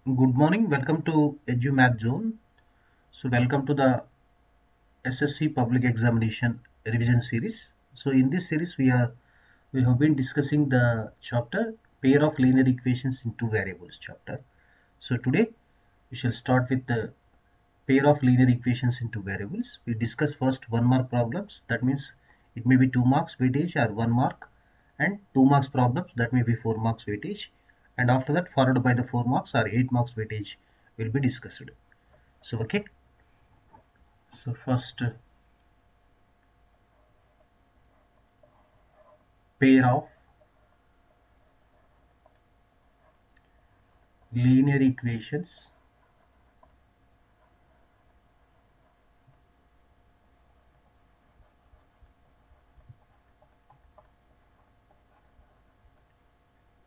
Good morning. Welcome to EduMath Zone. So, welcome to the SSC Public Examination Revision Series. So, in this series, we have been discussing the chapter Pair of Linear Equations in Two Variables chapter. So, today we shall start with the pair of linear equations in two variables. We discuss first 1 mark problems. That means it may be 2 marks weightage or 1 mark, and 2 marks problems that may be 4 marks weightage, and after that followed by the 4 marks or 8 marks weightage will be discussed. So okay, so first pair of linear equations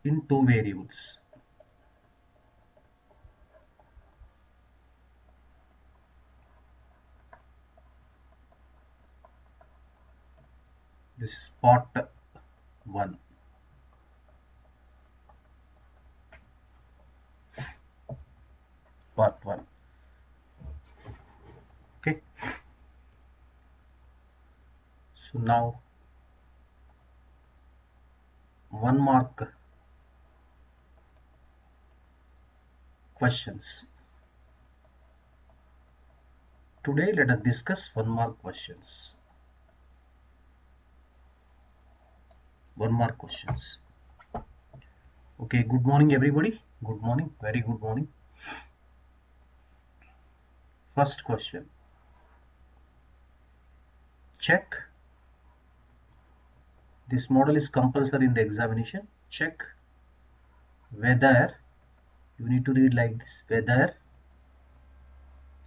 in two variables. This is part 1. Part 1. Okay, so now 1 mark questions. Today let us discuss 1 mark questions. 1 mark questions. Okay, good morning everybody. Good morning, very good morning. First question. Check. This model is compulsory in the examination. Check whether, you need to read like this, whether,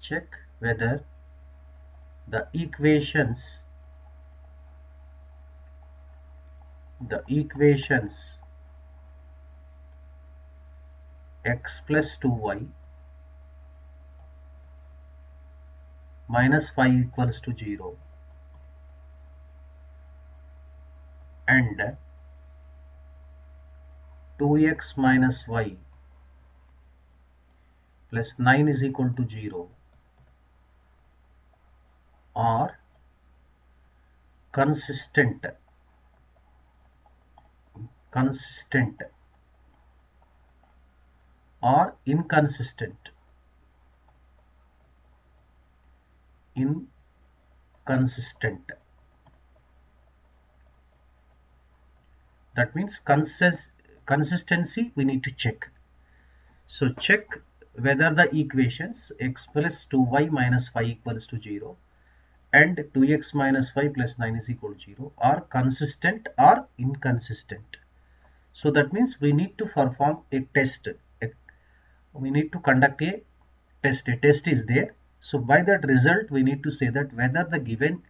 check whether the equations x plus 2y minus 5 equals to 0 and 2x minus y plus 9 is equal to 0 are consistent or inconsistent. That means consistency we need to check. So check whether the equations x plus 2y minus 5 equals to 0 and 2x minus 5 plus 9 is equal to 0 are consistent or inconsistent. So that means we need to perform a test. We need to conduct a test. A test is there. So by that result we need to say that whether the given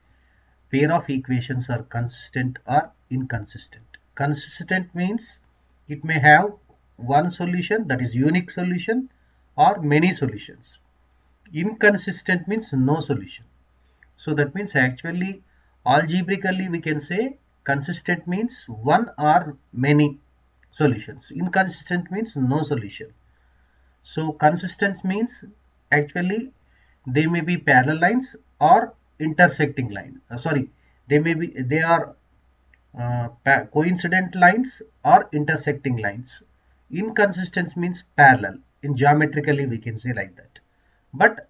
pair of equations are consistent or inconsistent. Consistent means it may have one solution, that is unique solution, or many solutions. Inconsistent means no solution. So that means actually algebraically we can say consistent means one or many solutions. Inconsistent means no solution. So consistent means actually they may be parallel lines or intersecting line. They are coincident lines or intersecting lines. Inconsistent means parallel. In geometrically we can say like that. But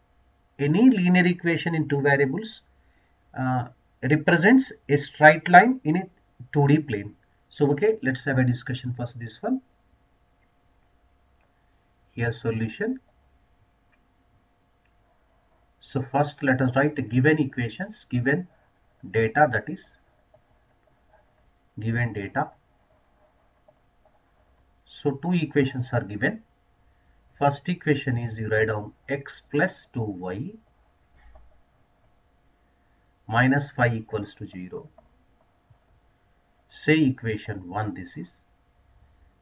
any linear equation in two variables represents a straight line in a 2D plane. So okay, let's have a discussion first this one. Here solution. So first let us write given equations, given data, that is given data. So two equations are given. First equation is you write down x plus 2y minus 5 equals to 0. Say equation 1 this is.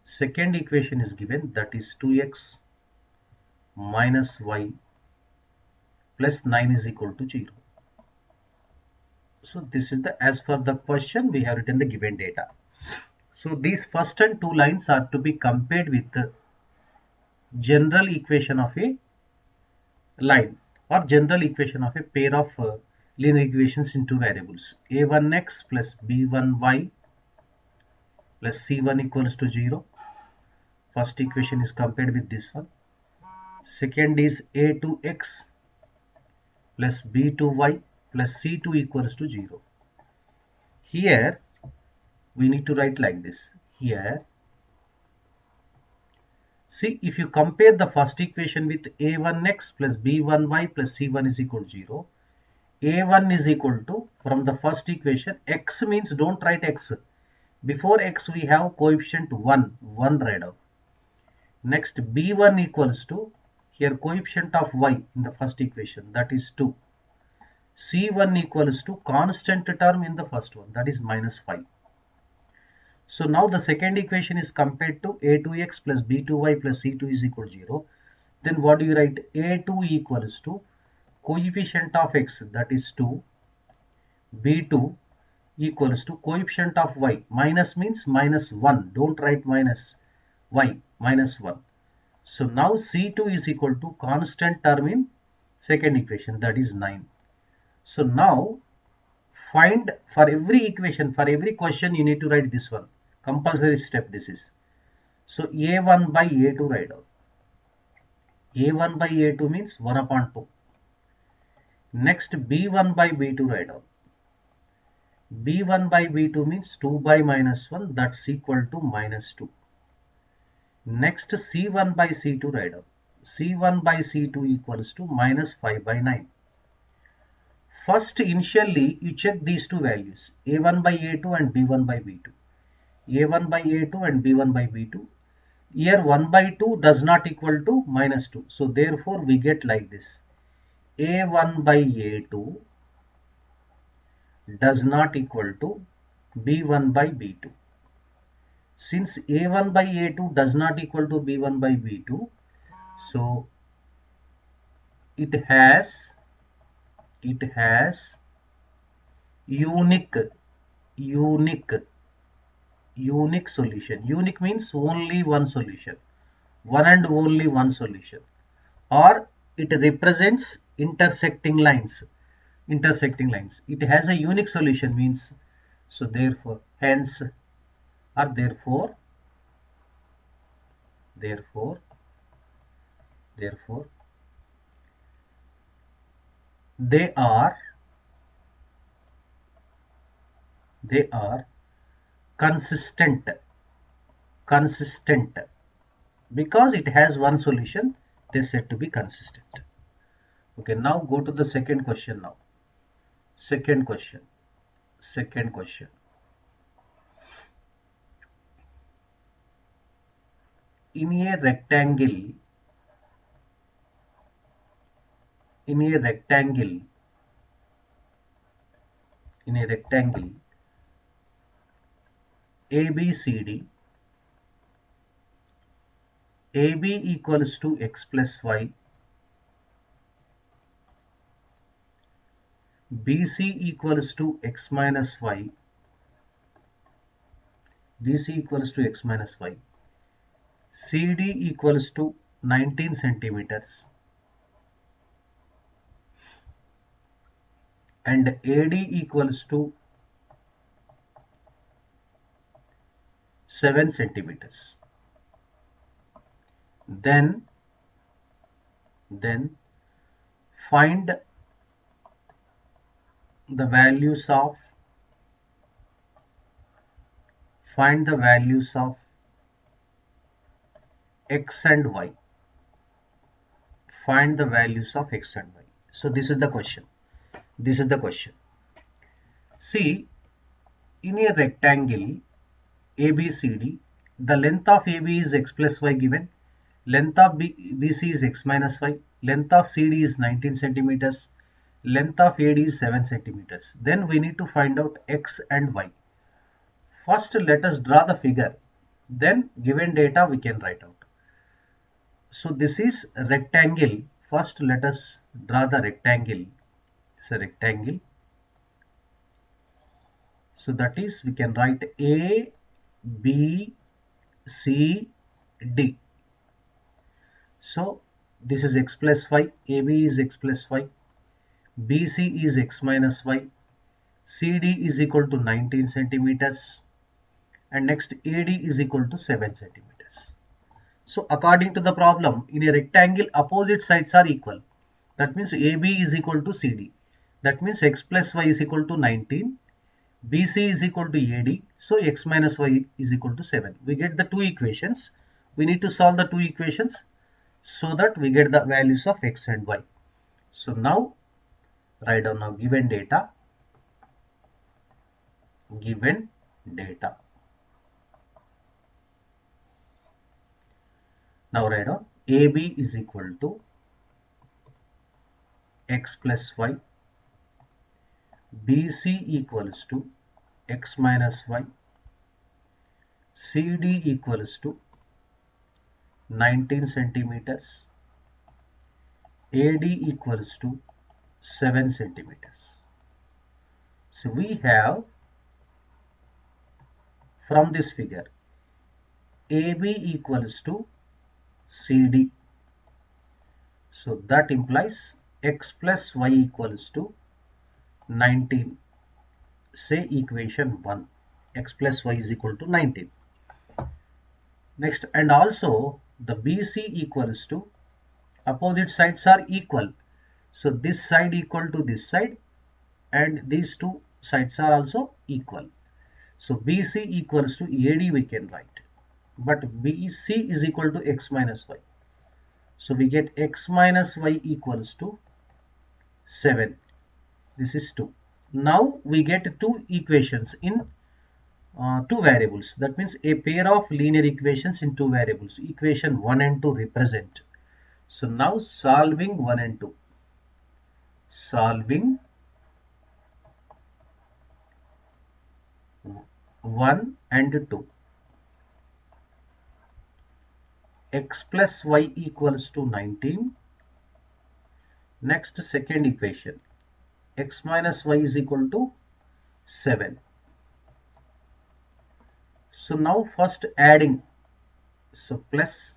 Second equation is given, that is 2x minus y plus 9 is equal to 0. So this is the, as per the question we have written the given data. So these first and two lines are to be compared with general equation of a line or general equation of a pair of linear equations in two variables. A1x plus b1y plus c1 equals to 0. First equation is compared with this one. Second is a2x plus b2y plus c2 equals to 0. Here we need to write like this. Here, see, if you compare the first equation with a1x plus b1y plus c1 is equal to 0, a1 is equal to, from the first equation, x means don't write x. Before x we have coefficient 1 right out. Next b1 equals to, here coefficient of y in the first equation, that is 2. c1 equals to constant term in the first one, that is minus 5. So now the second equation is compared to a2x plus b2y plus c2 is equal to 0. Then what do you write? a2 equals to coefficient of x, that is 2. b2 equals to coefficient of y. Minus means minus 1. Don't write minus y, minus 1. So now c2 is equal to constant term in second equation, that is 9. So now find, for every equation, for every question you need to write this one. Compulsory step this is. So a1 by a2 write down. a1 by a2 means 1 upon 2. Next b1 by b2 write down. b1 by b2 means 2 by minus 1, that's equal to minus 2. Next c1 by c2 write down. c1 by c2 equals to minus 5 by 9. First, initially you check these two values, a1 by a2 and b1 by b2. a1 by a2 and b1 by b2. Here 1 by 2 does not equal to minus 2. So therefore we get like this. a1 by a2 does not equal to b1 by b2. Since a1 by a2 does not equal to b1 by b2, so it has unique solution. Unique means only one solution, one and only one solution, or it represents intersecting lines. It has a unique solution means, so therefore, hence, or therefore they are consistent because it has one solution, they said to be consistent. Okay, now go to the second question now. Second question. In a rectangle, ABCD, AB equals to x plus y, BC equals to x minus y, CD equals to 19 centimeters, and AD equals to 7 centimeters. Then find the values of x and y. So this is the question. See, in a rectangle ABCD, the length of AB is x plus y given, length of BC is x minus y, length of CD is 19 centimeters, length of AD is 7 centimeters. Then we need to find out x and y. First let us draw the figure, then given data we can write out. So this is a rectangle. First let us draw the rectangle. It's a rectangle. So that is, we can write A, B, C, D. So this is x plus y, AB is x plus y, BC is x minus y, CD is equal to 19 centimeters, and next AD is equal to 7 centimeters. So according to the problem, in a rectangle, opposite sides are equal. That means AB is equal to CD. That means x plus y is equal to 19. BC is equal to AD. So x minus y is equal to 7. We get the two equations. We need to solve the two equations so that we get the values of x and y. So now write down now given data. Given data. Now write down AB is equal to x plus y, BC equals to x minus y, CD equals to 19 centimeters, AD equals to 7 centimeters. So we have from this figure AB equals to CD. So that implies x plus y equals to 19. Say equation 1. X plus y is equal to 19. Next, and also the BC equals to, opposite sides are equal. So this side equal to this side, and these two sides are also equal. So BC equals to AD we can write. But BC is equal to x minus y. So we get x minus y equals to 7. This is 2. Now we get two equations in two variables. That means a pair of linear equations in two variables. Equation 1 and 2 represent. So now solving 1 and 2. Solving 1 and 2. X plus y equals to 19. Next, second equation. X minus y is equal to 7. So now first adding. So plus,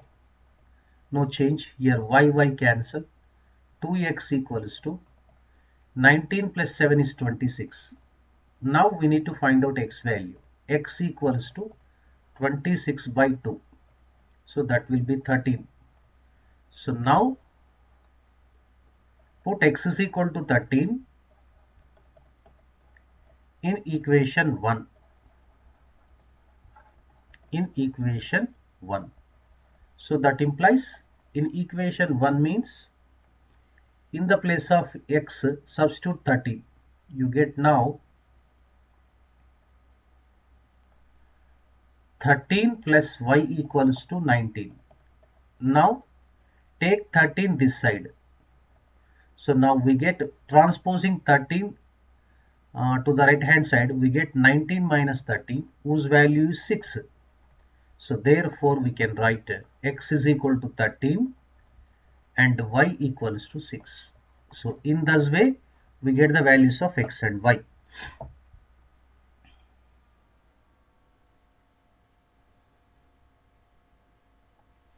no change. Here y cancel. 2x equals to 19 plus 7 is 26. Now we need to find out x value. X equals to 26 by 2. So that will be 13. So now put x is equal to 13 in equation 1. In equation 1. So that implies in equation 1 means in the place of x substitute 13. You get now 13 plus y equals to 19. Now take 13 this side. So now we get transposing 13 to the right hand side, we get 19 minus 13 whose value is 6. So therefore we can write x is equal to 13 and y equals to 6. So in this way we get the values of x and y.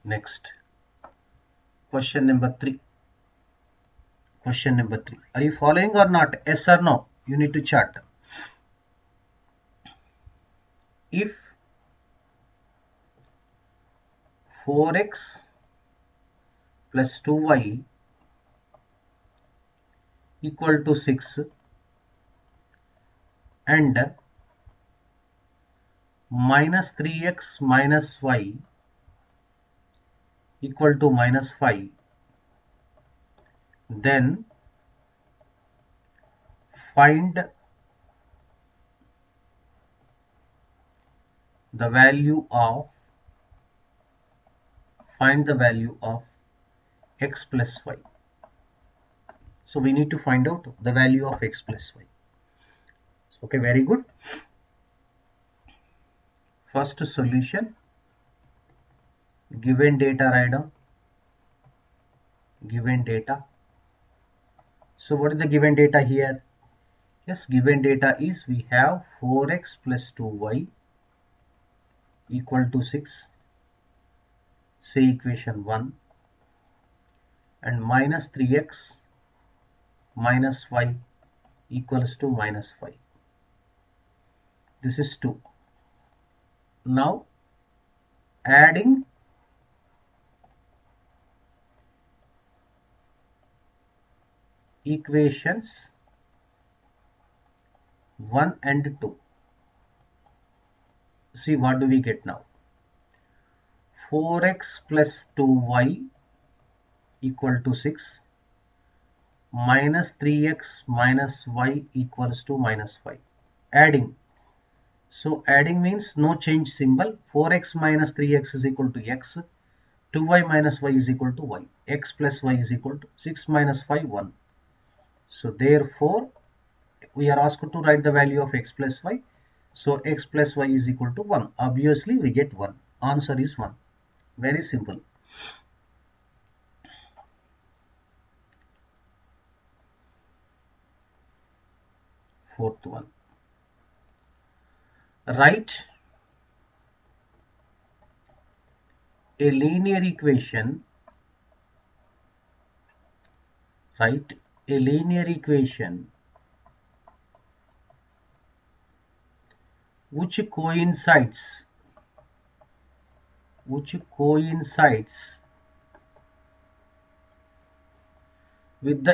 Next, question number 3. Question number 3. Are you following or not? Yes or no? You need to chart. If 4x plus 2y equal to 6 and minus 3x minus y equal to minus 5, then find the value of x plus y. So we need to find out the value of x plus y. Okay, very good. First solution, given data, write down given data. So what is the given data here? Yes, given data is we have 4x plus 2y equal to 6. Say equation 1. and minus 3x minus y equals to minus 5. This is 2. Now adding equations 1 and 2. See, what do we get now? 4x plus 2y equal to 6 minus 3x minus y equals to minus 5. Adding. So adding means no change symbol. 4x minus 3x is equal to x. 2y minus y is equal to y. X plus y is equal to 6 minus 5, 1. So therefore, we are asked to write the value of x plus y. So x plus y is equal to 1. Obviously, we get 1. Answer is 1. Very simple. Fourth one. Write a linear equation. Write a linear equation which coincides with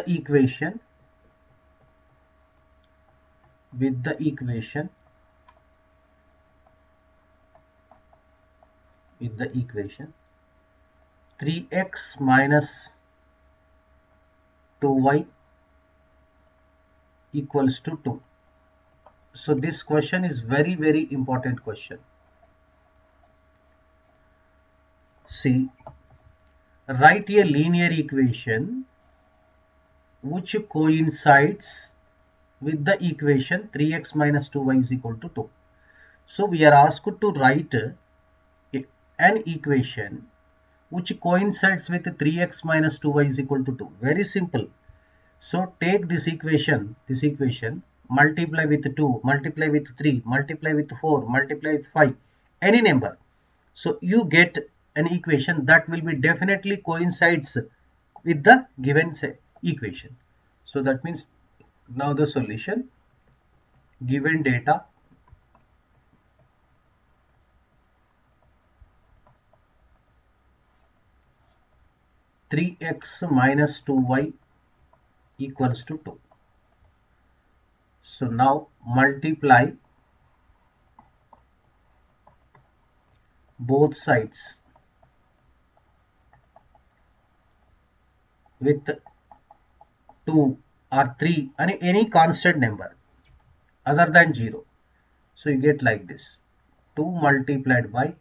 the equation 3x minus 2y equals to 2. So this question is very, very important question. See, write a linear equation which coincides with the equation 3x minus 2y is equal to 2. So we are asked to write an equation which coincides with 3x minus 2y is equal to 2. Very simple. So take this equation, multiply with 2, multiply with 3, multiply with 4, multiply with 5, any number. So you get an equation that will be definitely coincides with the given equation. So that means now the solution, given data, three x minus 2y equals to 2. So now multiply both sides with 2 or 3 and any constant number other than 0. So you get like this, 2 multiplied by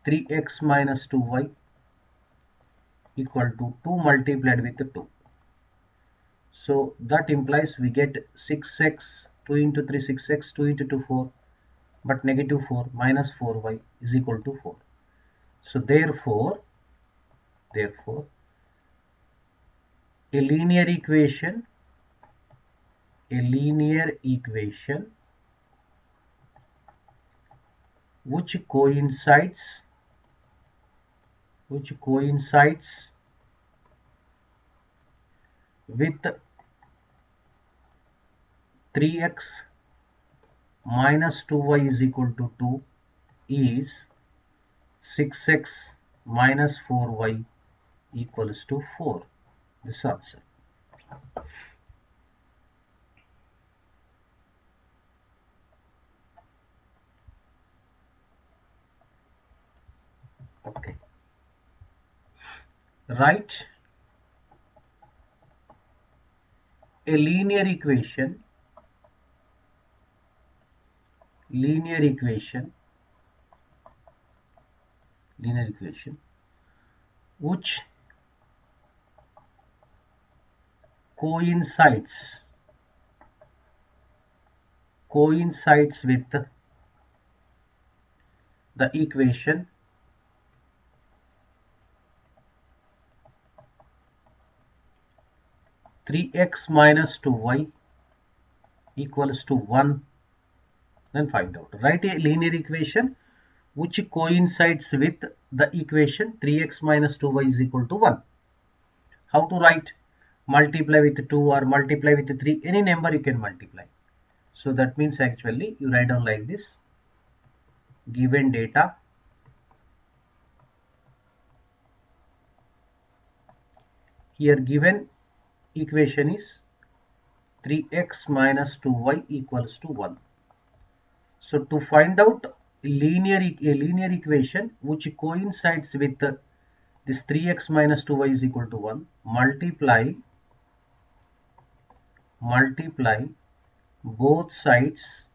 3x minus 2y equal to 2 multiplied with 2. So that implies we get 6x, 2 into 3, 6x, 2 into 2, 4, but negative 4 minus 4y is equal to 4. So therefore, a linear equation which coincides with 3x minus 2y is equal to 2 is 6x minus 4y equals to 4. This answer. Okay. Write a linear equation which coincides with the equation 3x minus 2y equals to 1. Then find out. Write a linear equation which coincides with the equation 3x minus 2y is equal to 1. How to write? Multiply with 2 or multiply with 3, any number you can multiply. So that means actually you write down like this: given data, here given equation is 3x minus 2y equals to 1. So to find out a linear equation which coincides with this 3x minus 2y is equal to 1, multiply both sides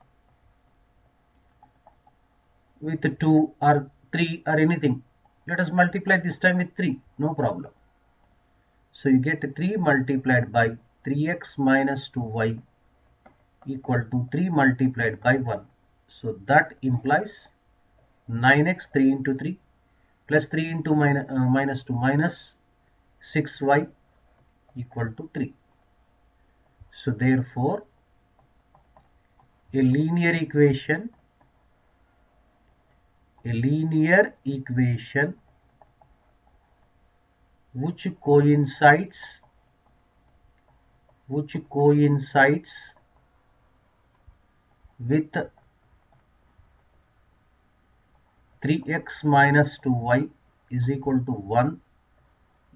with 2 or 3 or anything. Let us multiply this time with 3, no problem. So you get 3 multiplied by 3x minus 2y equal to 3 multiplied by 1. So that implies 9x, 3 into 3 plus 3 into minus 2 minus 6y equal to 3. So therefore a linear equation which coincides with 3x minus 2y is equal to 1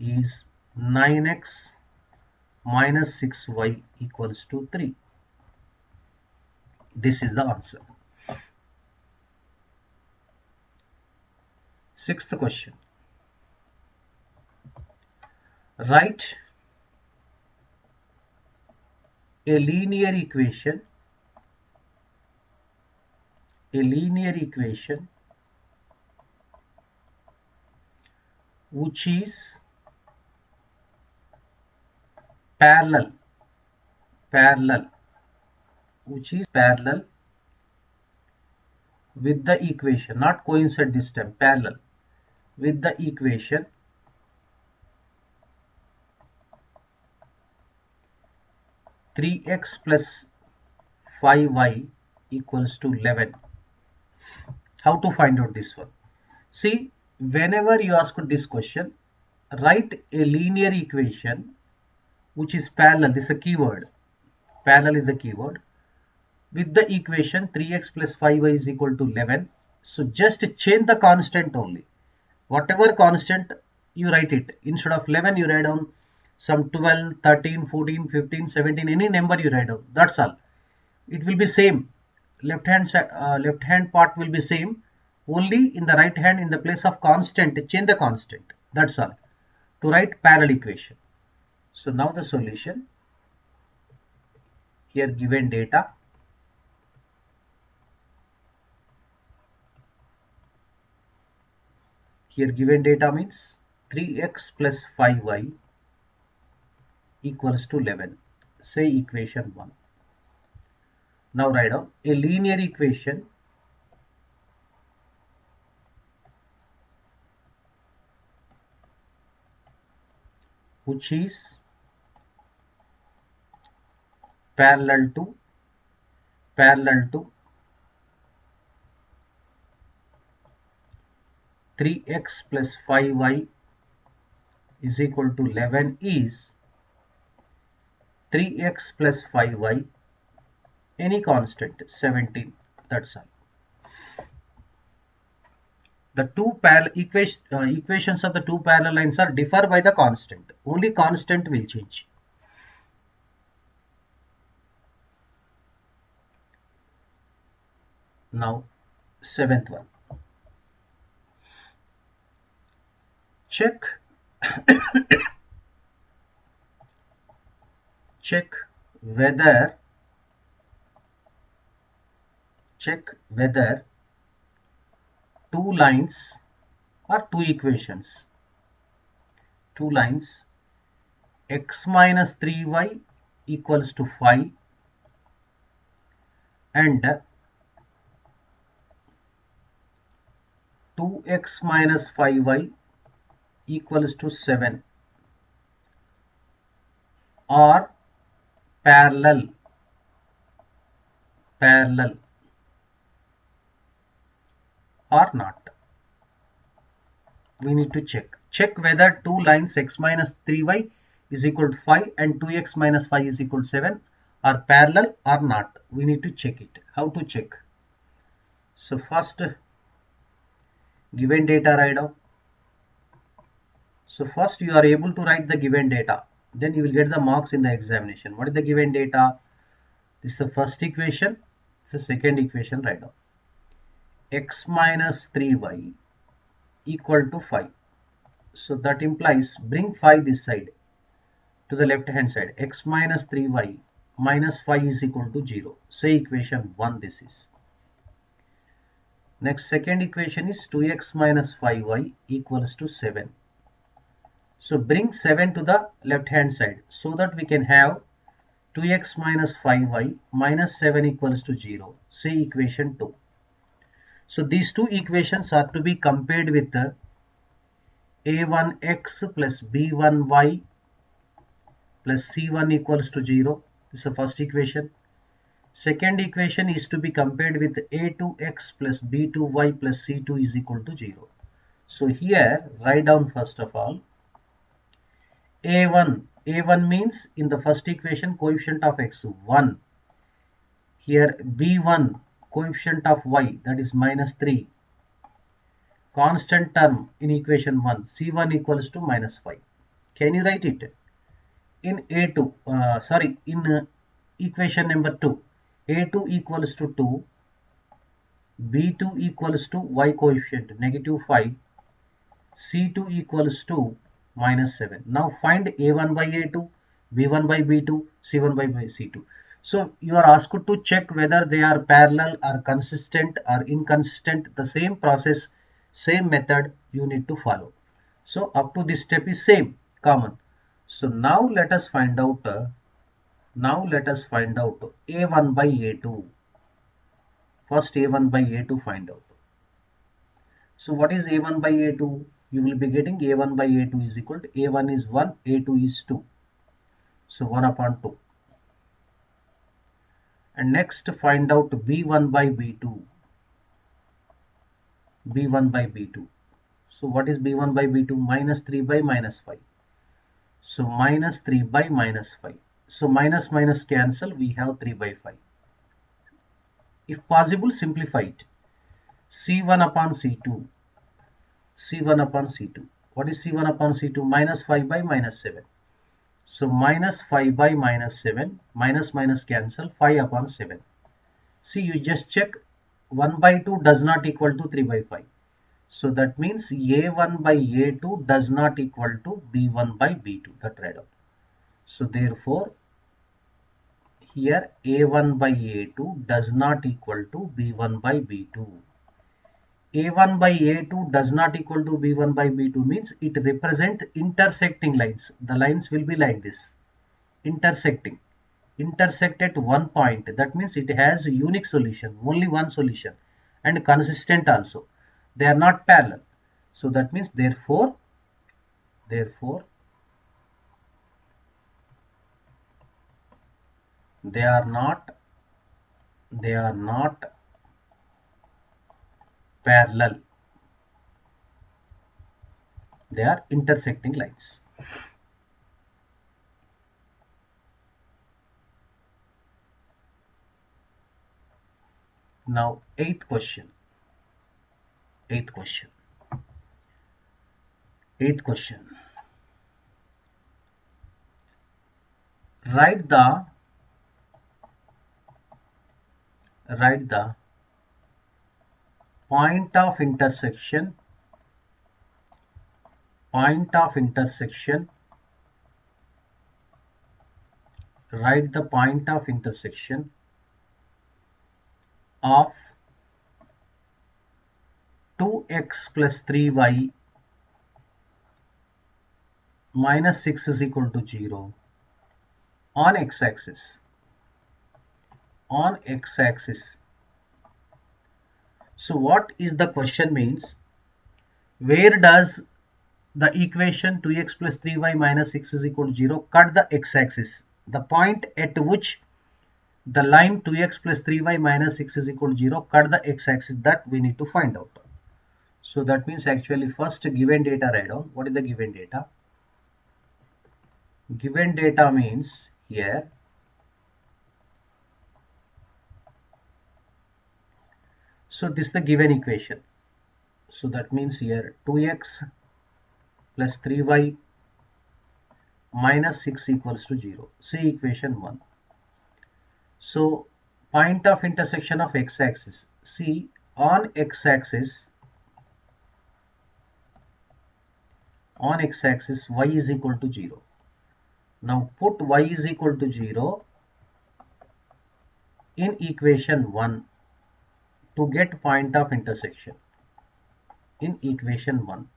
is 9x minus 6y equals to 3. This is the answer. Sixth question. Write a linear equation which is parallel with the equation, not coincide this time, parallel with the equation 3x plus 5y equals to 11. How to find out this one? See, whenever you ask this question, write a linear equation which is parallel. This is a keyword. Parallel is the keyword. With the equation 3x plus 5y is equal to 11. So just change the constant only. Whatever constant, you write it. Instead of 11, you write down some 12, 13, 14, 15, 17, any number you write down. That's all. It will be same. Left hand part will be same. Only in the right hand, in the place of constant, change the constant. That's all. To write parallel equation. So now the solution. Here given data. Here given data means 3x plus 5y equals to 11. Say equation 1. Now write down a linear equation which is parallel to 3x plus 5y is equal to 11 is 3x plus 5y, any constant, 17. That's all. The two parallel equations of the two parallel lines are differ by the constant. Only constant will change. Now, seventh one. Check whether two lines or two equations, two lines, x minus 3y equals to 5 and 2x minus 5y equals to 7 are parallel or not. We need to check whether two lines x minus 3y is equal to 5 and 2x minus 5 is equal to 7 are parallel or not. We need to check it. How to check? So first, given data write down. So first you are able to write the given data. Then you will get the marks in the examination. What is the given data? This is the first equation. This is the second equation write down. X minus 3y equal to 5. So that implies bring 5 this side to the left hand side. X minus 3y minus 5 is equal to 0. Say equation 1 this is. Next second equation is 2x minus 5y equals to 7. So bring 7 to the left hand side so that we can have 2x minus 5y minus 7 equals to 0. Say equation 2. So these two equations are to be compared with the a1x plus b1y plus c1 equals to 0. This is the first equation. Second equation is to be compared with a2x plus b2y plus c2 is equal to 0. So here write down first of all a1 means in the first equation coefficient of x 1. Here b1 coefficient of y, that is minus 3. Constant term in equation 1 c1 equals to minus 5. Can you write it? In equation number 2, a2 equals to 2, b2 equals to y coefficient negative 5, c2 equals to minus 7. Now find a1 by a2, b1 by b2, c1 by c2. So you are asked to check whether they are parallel or consistent or inconsistent. The same process, same method you need to follow. So up to this step is same, common. So now let us find out a1 by a2. First a1 by a2 find out. So what is a1 by a2? You will be getting a1 by a2 is equal to a1 is 1, a2 is 2. So 1 upon 2. And next find out b1 by b2. b1 by b2. So what is b1 by b2? Minus 3 by minus 5. So minus 3 by minus 5. So minus minus cancel, we have 3 by 5. If possible, simplify it. C1 upon C2. C1 upon C2. What is C1 upon C2? Minus 5 by minus 7. So minus 5 by minus 7. Minus minus cancel, 5 upon 7. See, you just check 1 by 2 does not equal to 3 by 5. So that means A1 by A2 does not equal to B1 by B2. That right out. So therefore, here A1 by A2 does not equal to B1 by B2. A1 by A2 does not equal to B1 by B2 means it represents intersecting lines. The lines will be like this. Intersecting. Intersect at one point. That means it has a unique solution. Only one solution. And consistent also. They are not parallel. So that means therefore they are not parallel. They are intersecting lines. Now eighth question. Write the point of intersection Write the point of intersection of 2x plus 3y minus 6 is equal to 0 on x-axis. So what is the question means? Where does the equation 2x plus 3y minus 6 is equal to 0 cut the x-axis? The point at which the line 2x plus 3y minus 6 is equal to 0 cut the x-axis, that we need to find out. So that means actually first given data write down. What is the given data? Given data means here, so this is the given equation. So that means here 2x plus 3y minus 6 equals to 0. See equation 1. So point of intersection of x-axis. See, on x-axis y is equal to 0. Now put y is equal to 0 in equation 1 to get point of intersection in equation 1.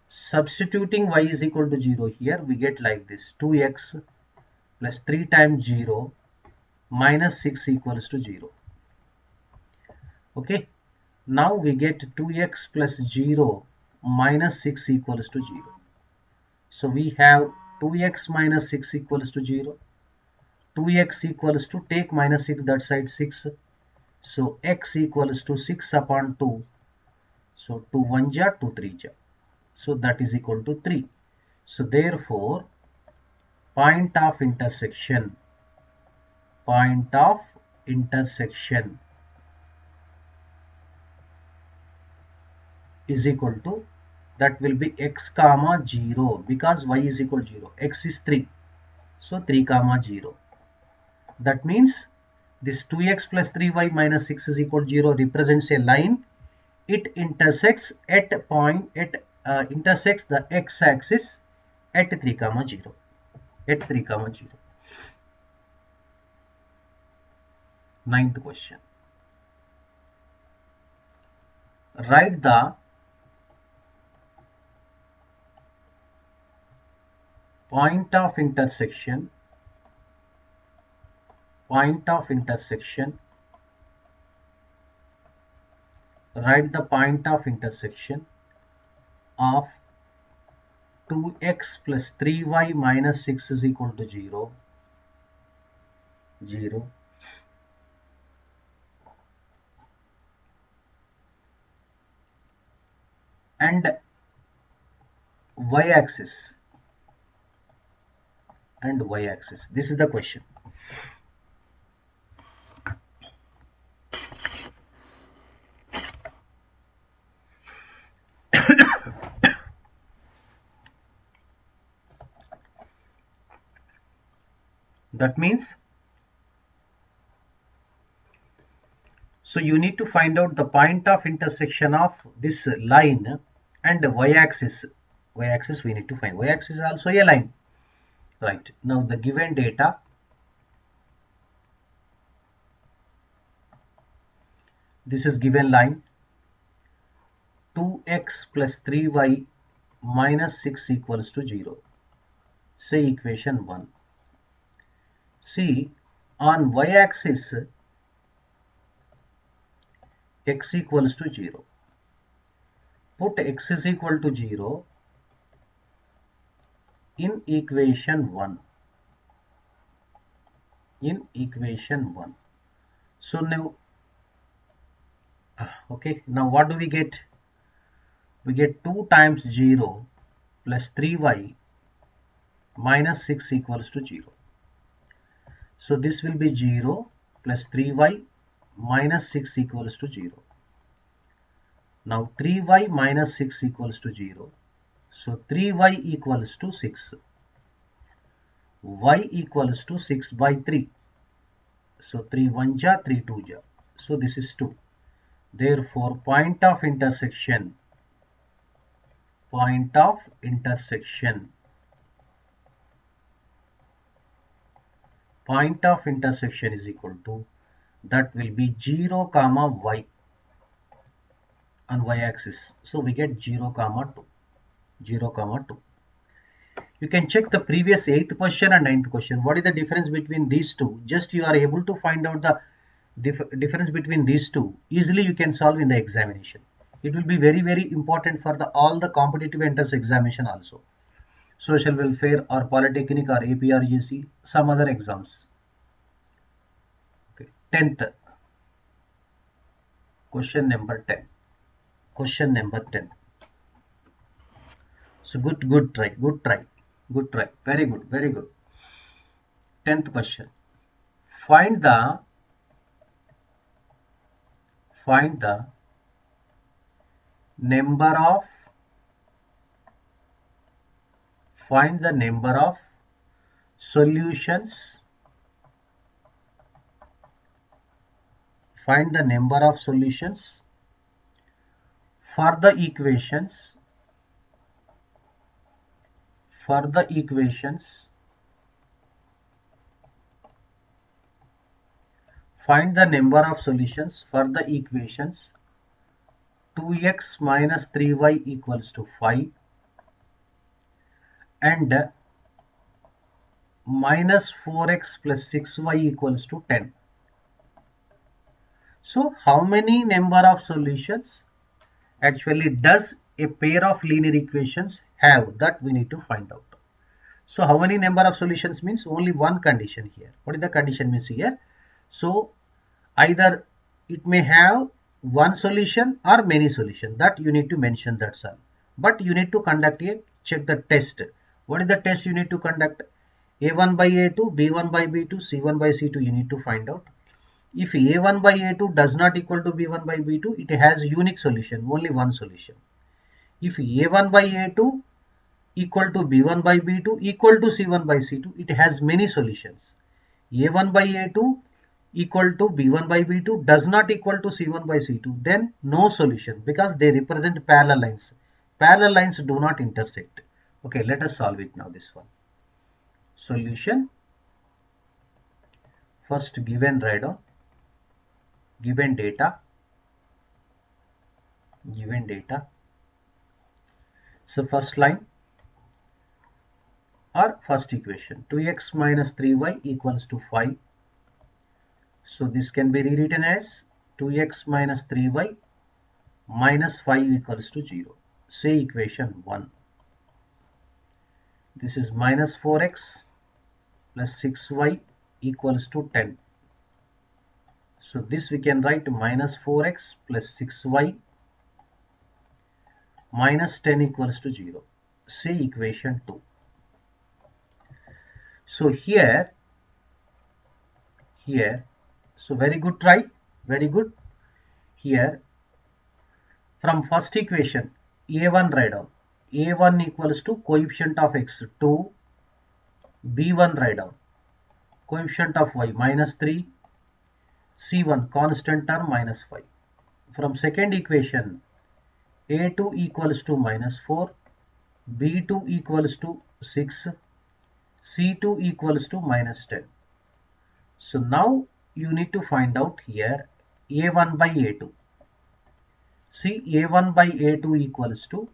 Substituting y is equal to 0 here, we get like this: 2x plus 3 times 0 minus 6 equals to 0. Okay, now we get 2x plus 0 minus 6 equals to 0. So we have 2x minus 6 equals to 0. 2x equals to, take minus 6 that side, 6. So x equals to 6 upon 2. So 2 1 ja, 2 3 ja. So that is equal to 3. So therefore point of intersection is equal to, that will be x comma 0, because y is equal to 0, x is 3, so 3 comma 0. That means this 2x plus 3y minus 6 is equal to 0 represents a line. It intersects at a point intersects the x-axis at 3 comma 0. At 3 comma 0. Ninth question. Write the point of intersection write the point of intersection of 2x plus 3y minus 6 is equal to 0, 0, and y-axis. This is the question. That means, so you need to find out the point of intersection of this line and the y-axis. Y-axis we need to find. Y-axis is also a line. Right. Now the given data, this is given line, 2x plus 3y minus 6 equals to 0. Say equation 1. See, on y-axis x equals to 0. Put x is equal to 0 in equation 1. So now, okay, now what do we get? We get 2 times 0 plus 3y minus 6 equals to 0. So this will be 0 plus 3y minus 6 equals to 0. Now 3y minus 6 equals to 0. So 3y equals to 6. Y equals to 6 by 3. So 3 1 ja, 3 2 ja. So this is 2. Therefore point of intersection is equal to, that will be 0 comma y on y-axis. So we get 0 comma 2. You can check the previous 8th question and 9th question. What is the difference between these two? Just you are able to find out the difference between these two. Easily you can solve in the examination. It will be very, very important for all the competitive entrance examination also. Social welfare or polytechnic or APRGC, some other exams. Okay. 10th. Question number 10. So good try. Good try. Very good. Very good. 10th question. Find the find the number of find the number of solutions find the number of solutions for the equations for the equations find the number of solutions for the equations 2x minus 3y equals to 5 and minus 4x plus 6y equals to 10. So how many number of solutions actually does a pair of linear equations have? That we need to find out. So how many number of solutions means only one condition here. What is the condition means here? So either it may have one solution or many solutions, that you need to mention, that's all. But you need to conduct a check the test. What is the test you need to conduct? A1 by A2, B1 by B2, C1 by C2 you need to find out. If A1 by A2 does not equal to B1 by B2, it has unique solution, only one solution. If A1 by A2 equal to B1 by B2 equal to C1 by C2, it has many solutions. A1 by A2 equal to B1 by B2 does not equal to C1 by C2, then no solution, because they represent parallel lines. Parallel lines do not intersect. Okay, let us solve it now, this one. Solution. First given write down, given data. So first line or first equation, 2x minus 3y equals to 5. So this can be rewritten as 2x minus 3y minus 5 equals to 0. Say equation 1. This is minus 4x plus 6y equals to 10. So this we can write minus 4x plus 6y minus 10 equals to 0. Say equation 2. So here, so very good try, very good. Here from first equation, a1 write down, a1 equals to coefficient of x 2, b1 write down, coefficient of y minus 3, c1 constant term minus 5. From second equation, a2 equals to minus 4, b2 equals to 6, c2 equals to minus 10. So now you need to find out here a1 by a2. See, a1 by a2 equals to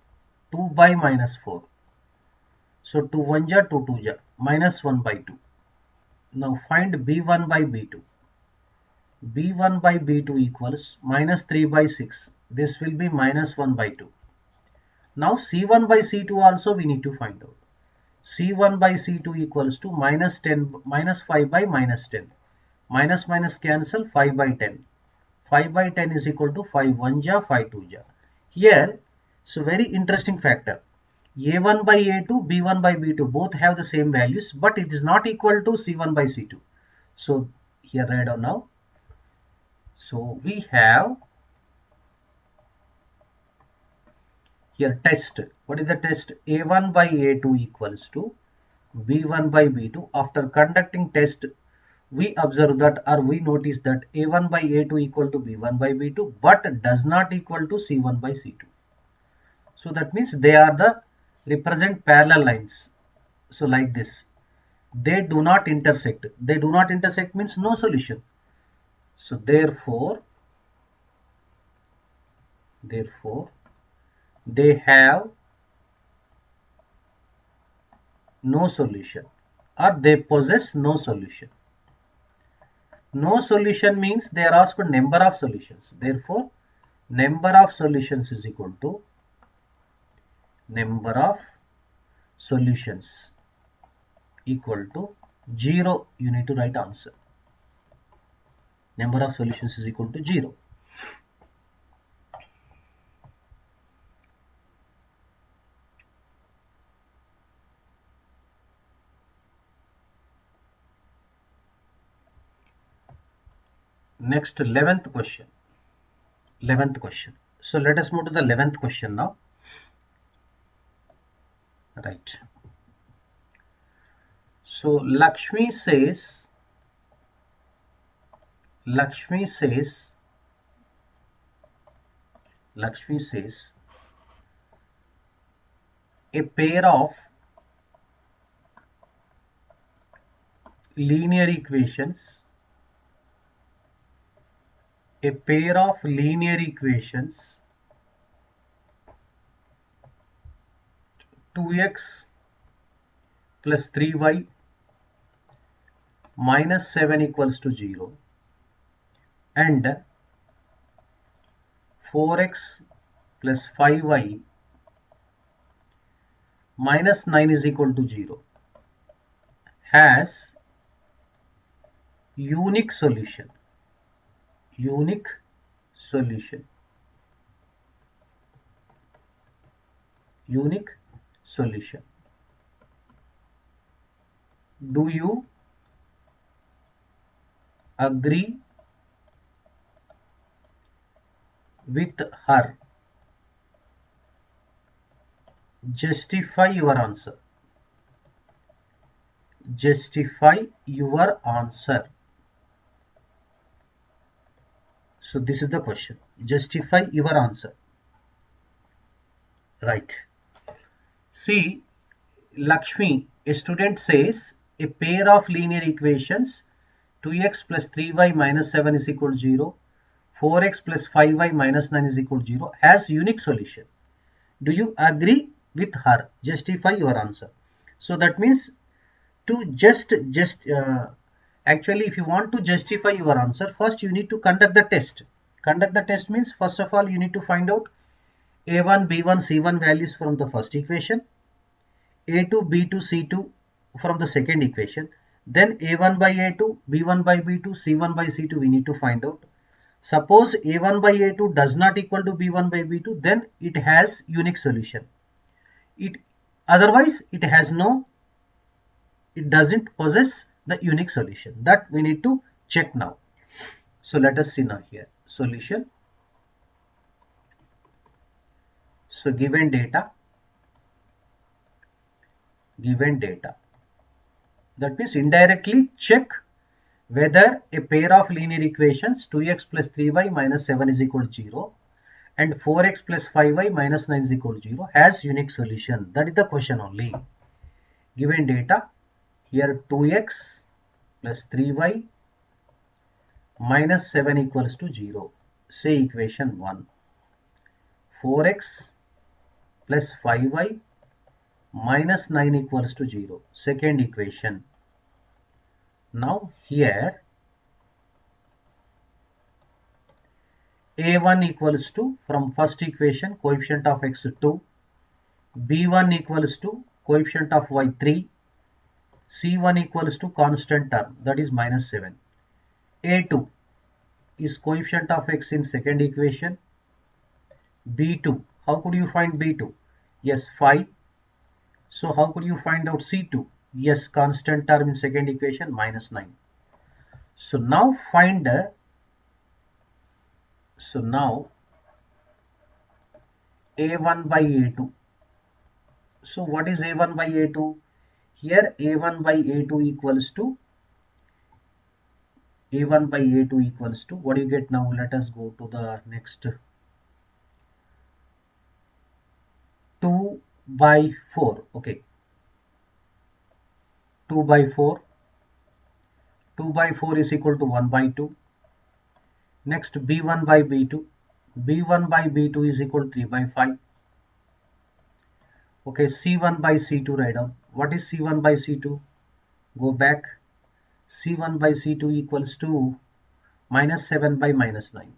2 by minus 4. So 2 1 ja 2 2 ja minus 1 by 2. Now find b1 by b2. b1 by b2 equals minus 3 by 6. This will be minus 1 by 2. Now c1 by c2 also we need to find out. c1 by c2 equals to minus 10 minus 5 by minus 10. Minus minus cancel, 5 by 10. 5 by 10 is equal to 5 1 ja 5 2 ja. Here, so very interesting factor. A1 by A2, B1 by B2 both have the same values, but it is not equal to C1 by C2. So here write down now. So we have here test. What is the test? A1 by A2 equals to B1 by B2. After conducting test, we observe that, or we notice that A1 by A2 equal to B1 by B2, but does not equal to C1 by C2. So that means they are the represent parallel lines. So like this, they do not intersect. They do not intersect means no solution. So therefore they have no solution, or they possess no solution. No solution means they are asked for number of solutions. Therefore, number of solutions is equal to number of solutions equal to 0. You need to write answer. Number of solutions is equal to 0. Next, 11th question. 11th question. So let us move to the 11th question now. Right. So Lakshmi says a pair of linear equations, a pair of linear equations 2x plus 3y minus 7 equals to 0 and 4x plus 5y minus 9 is equal to 0 has unique solution. Unique solution. Unique solution. Do you agree with her? Justify your answer. Justify your answer. So this is the question. Justify your answer. Right. See, Lakshmi, a student says a pair of linear equations 2x plus 3y minus 7 is equal to 0, 4x plus 5y minus 9 is equal to 0 has unique solution. Do you agree with her? Justify your answer. So that means to actually if you want to justify your answer, first you need to conduct the test. Conduct the test means first of all you need to find out a1, b1, c1 values from the first equation, a2, b2, c2 from the second equation, then a1 by a2, b1 by b2, c1 by c2 we need to find out. Suppose a1 by a2 does not equal to b1 by b2, then it has unique solution. Otherwise it doesn't possess the unique solution. That we need to check now. So let us see now here. Solution. So given data. That means indirectly check whether a pair of linear equations 2x plus 3y minus 7 is equal to 0 and 4x plus 5y minus 9 is equal to 0 has unique solution. That is the question only. Given data, here 2x plus 3y minus 7 equals to 0. Say equation 1. 4x plus 5y minus 9 equals to 0. Second equation. Now here a1 equals to, from first equation, coefficient of x 2, b1 equals to coefficient of y 3, c1 equals to constant term, that is minus 7. a2 is coefficient of x in second equation. b2, how could you find b2? Yes, 5. So how could you find out c2? Yes, constant term in second equation, minus 9. So now find a1 by a2. So what is a1 by a2? Here a1 by a2 equals to what do you get now? Let us go to the next. 2 by 4. Okay, 2 by 4. 2 by 4 is equal to 1 by 2. Next, b1 by b2. b1 by b2 is equal to 3 by 5. Okay, c1 by c2 write down. What is c1 by c2? Go back. c1 by c2 equals to minus 7 by minus 9.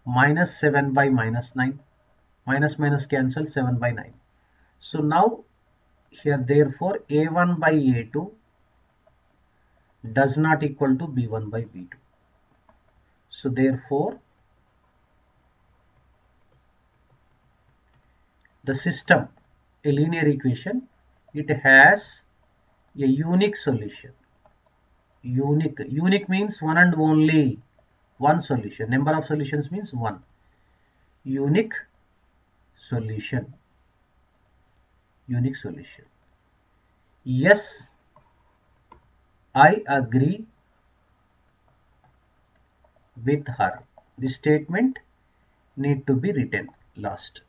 Minus 7 by minus 9. Minus minus cancel, 7 by 9. So now here therefore a1 by a2 does not equal to b1 by b2. So therefore the system, a linear equation, it has a unique solution. Unique. Unique means one and only one solution. Number of solutions means one. Unique solution. Unique solution. Yes, I agree with her. This statement need to be written last.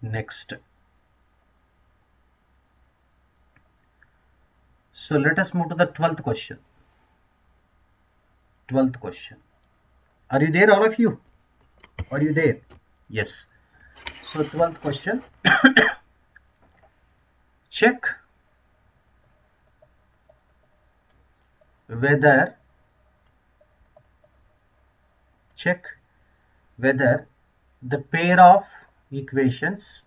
Next. So let us move to the 12th question. 12th question. Are you there, all of you? Are you there? Yes. So 12th question. Check whether the pair of equations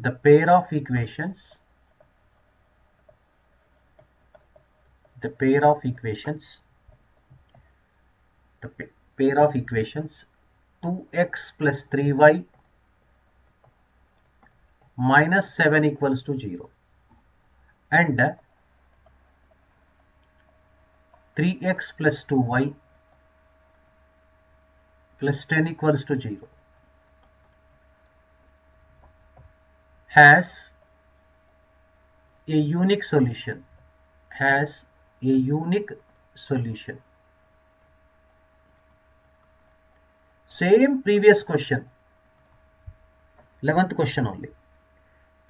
the pair of equations 2x plus 3y minus 7 equals to 0 and 3x plus 2y plus 10 equals to 0 has a unique solution. Same previous question, 11th question only.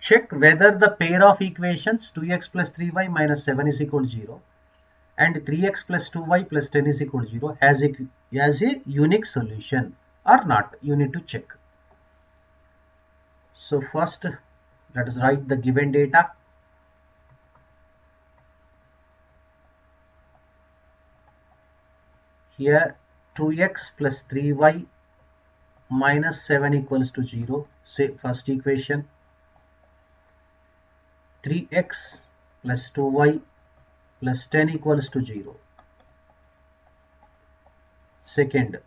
Check whether the pair of equations 2x plus 3y minus 7 is equal to 0 and 3x plus 2y plus 10 is equal to 0 has a unique solution or not. You need to check. So first, let us write the given data. Here 2x plus 3y minus 7 equals to 0. Say first equation. 3x plus 2y plus 10 equals to 0. Second,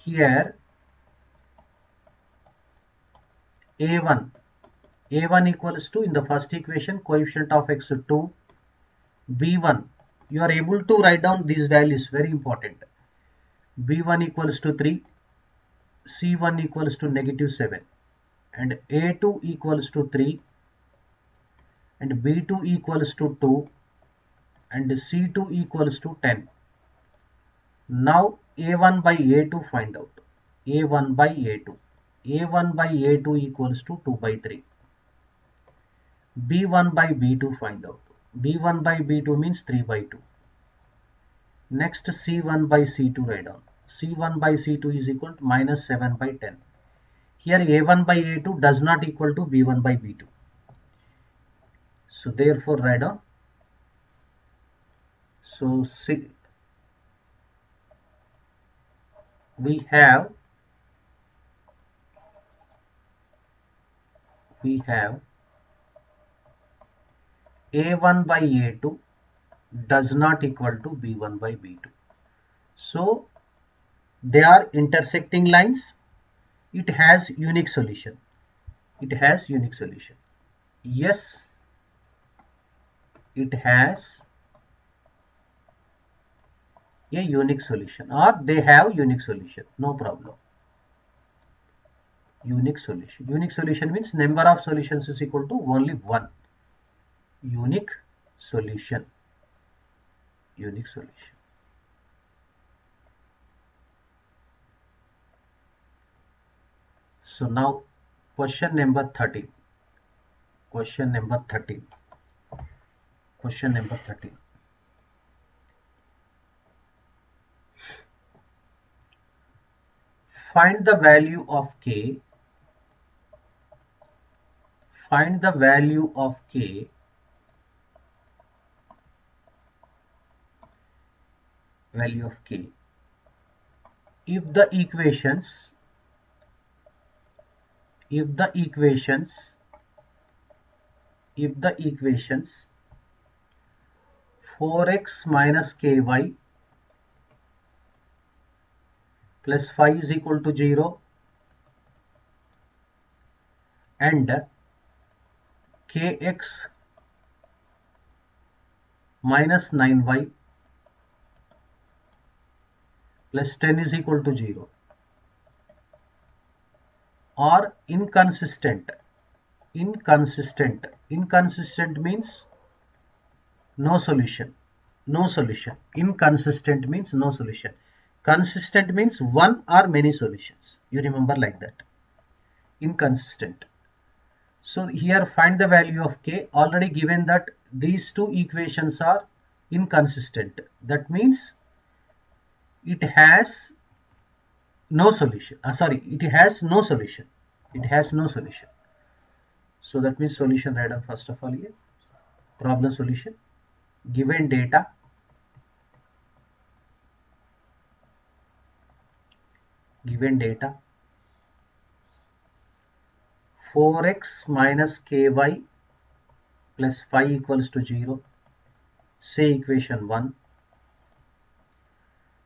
here a1 equals to, in the first equation, coefficient of x 2, b1, you are able to write down these values, very important. b1 equals to 3, c1 equals to negative 7 and a2 equals to 3 and b2 equals to 2 and c2 equals to 10. Now a1 by a2 find out. a1 by a2 equals to 2 by 3. b1 by b2 find out. b1 by b2 means 3 by 2. Next c1 by c2 write down. c1 by c2 is equal to minus 7 by 10. Here a1 by a2 does not equal to b1 by b2. So therefore write down. So we have a1 by a2 does not equal to b1 by b2. So they are intersecting lines. It has unique solution. Yes, it has a unique solution, or they have unique solution, no problem. Unique solution means number of solutions is equal to only one. Unique solution. So now question number 13. Find the value of k. If the equations 4x minus ky plus phi is equal to 0 and kx minus 9y plus 10 is equal to 0 are inconsistent. Inconsistent means no solution. No solution. Inconsistent means no solution. Consistent means one or many solutions. You remember like that. Inconsistent. So here find the value of k. Already given that these two equations are inconsistent. That means it has no solution. It has no solution. It has no solution. So that means solution right down first of all here. Problem solution. Given data, 4x minus ky plus phi equals to 0. Say equation 1.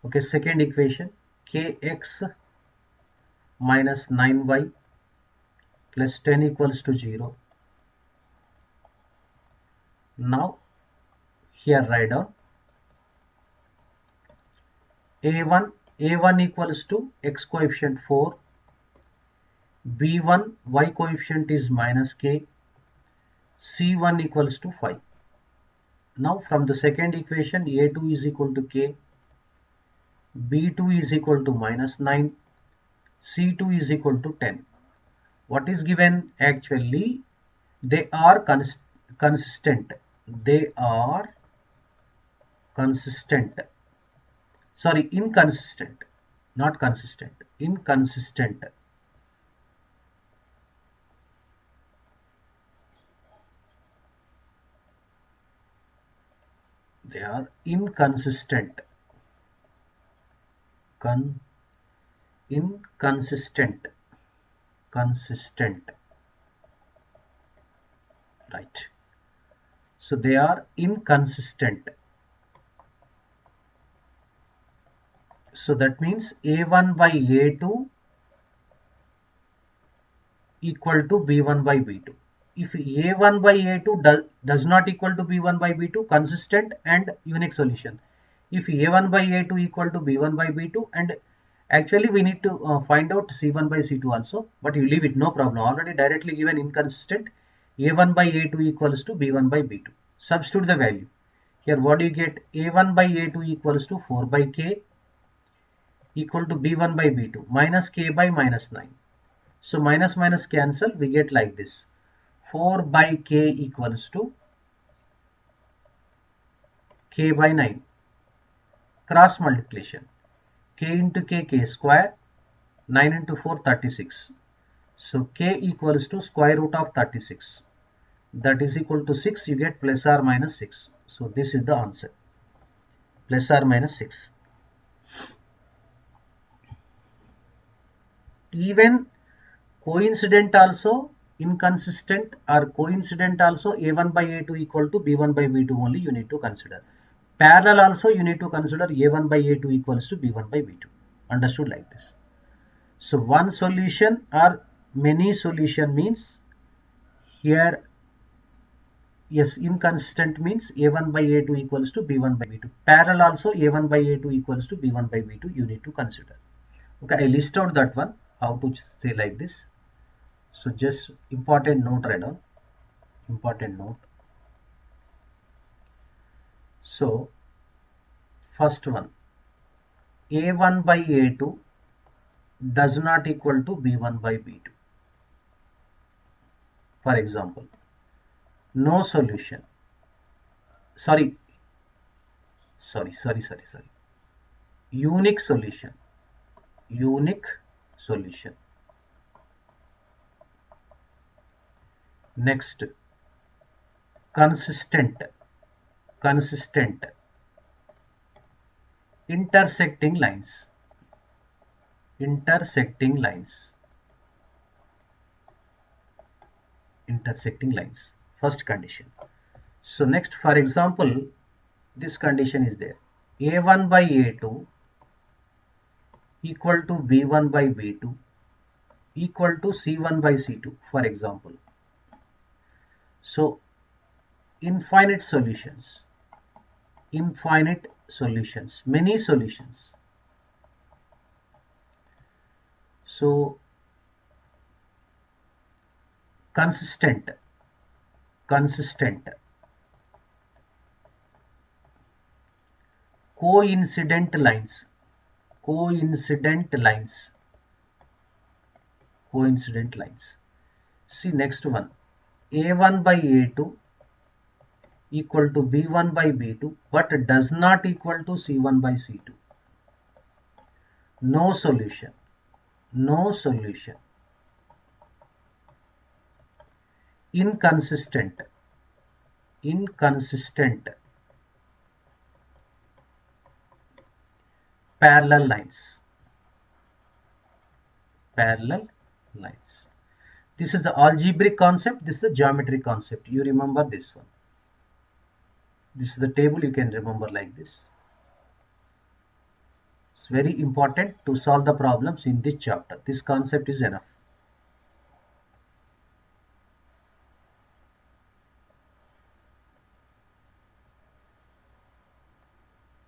Okay, second equation, kx minus 9y plus 10 equals to 0. Now here write down a1 equals to x coefficient 4, b1 y coefficient is minus k, c1 equals to 5. Now from the second equation, a2 is equal to k, b2 is equal to minus 9, c2 is equal to 10. What is given? Actually they are consistent. They are consistent. Sorry, inconsistent, not consistent. Inconsistent. They are inconsistent. Inconsistent. Consistent. Right. So they are inconsistent. So that means a1 by a2 equal to b1 by b2. If a1 by a2 does not equal to b1 by b2, consistent and unique solution. If a1 by a2 equal to b1 by b2, and actually we need to find out c1 by c2 also, but you leave it, no problem. Already directly given inconsistent, a1 by a2 equals to b1 by b2. Substitute the value. Here what do you get? a1 by a2 equals to 4 by k equal to b1 by b2 minus k by minus 9. So minus minus cancel, we get like this. 4 by k equals to k by 9. Cross multiplication. K into k square. 9 into 4, 36. So k equals to square root of 36. That is equal to 6. You get plus or minus 6. So this is the answer. Plus or minus 6. Even coincident also, inconsistent or coincident also, a1 by a2 equal to b1 by b2 only you need to consider. Parallel also you need to consider a1 by a2 equals to b1 by b2. Understood like this. So one solution or many solution means here, yes, inconsistent means a1 by a2 equals to b1 by b2. Parallel also a1 by a2 equals to b1 by b2 you need to consider. Okay, I list out that one, how to say like this. So just important note right now. Important note. So first one, a1 by a2 does not equal to b1 by b2. For example, no solution. Sorry. Unique solution. Unique solution. Next, consistent. Intersecting lines. Intersecting lines. First condition. So next, for example, this condition is there. a1 by a2 equal to b1 by b2 equal to c1 by c2, for example. So infinite solutions, many solutions. So consistent, coincident lines, See next one, a1 by a2 equal to b1 by b2 but does not equal to c1 by c2. No solution. Inconsistent, parallel lines. This is the algebraic concept, this is the geometric concept. You remember this one. This is the table, you can remember like this. It's very important to solve the problems in this chapter. This concept is enough.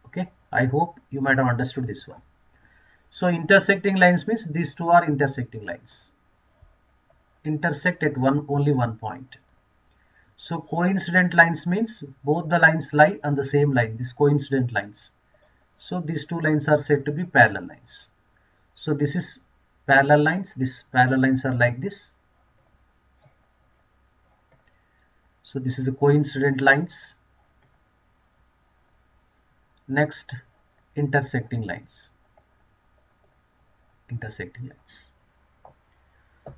Okay, I hope you might have understood this one. So intersecting lines means these two are intersecting lines. Intersect at only one point. So coincident lines means both the lines lie on the same line, these coincident lines. So these two lines are said to be parallel lines. So this is parallel lines, these parallel lines are like this. So this is the coincident lines. Next, intersecting lines.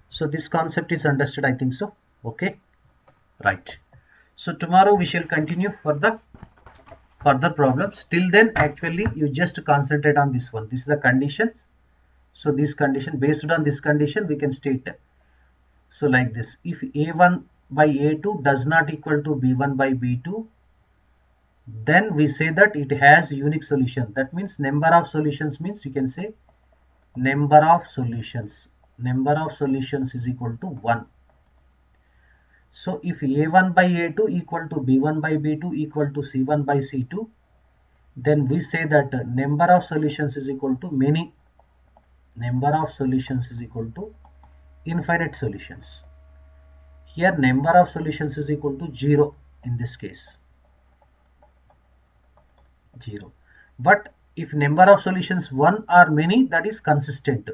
So this concept is understood, I think so. Okay, right. So tomorrow we shall continue for the further problems. Till then, actually, you just concentrate on this one. This is the conditions. So this condition, based on this condition, we can state. So like this, if a1 by a2 does not equal to b1 by b2, then we say that it has unique solution. That means number of solutions means you can say number of solutions is equal to 1. So if a1 by a2 equal to b1 by b2 equal to c1 by c2, then we say that number of solutions is equal to many. Number of solutions is equal to infinite solutions. Here number of solutions is equal to 0 in this case. 0. But if number of solutions 1 or many, that is consistent.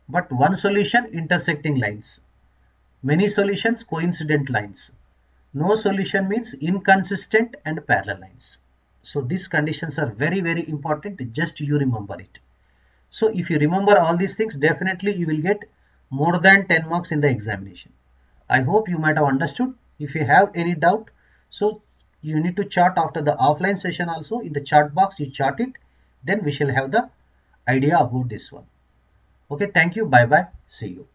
But one solution, intersecting lines. Many solutions, coincident lines. No solution means inconsistent and parallel lines. So these conditions are very, very important. Just you remember it. So if you remember all these things, definitely you will get more than 10 marks in the examination. I hope you might have understood. If you have any doubt, so you need to chart after the offline session also. In the chart box, you chart it. Then we shall have the idea about this one. Okay, thank you. Bye bye. See you.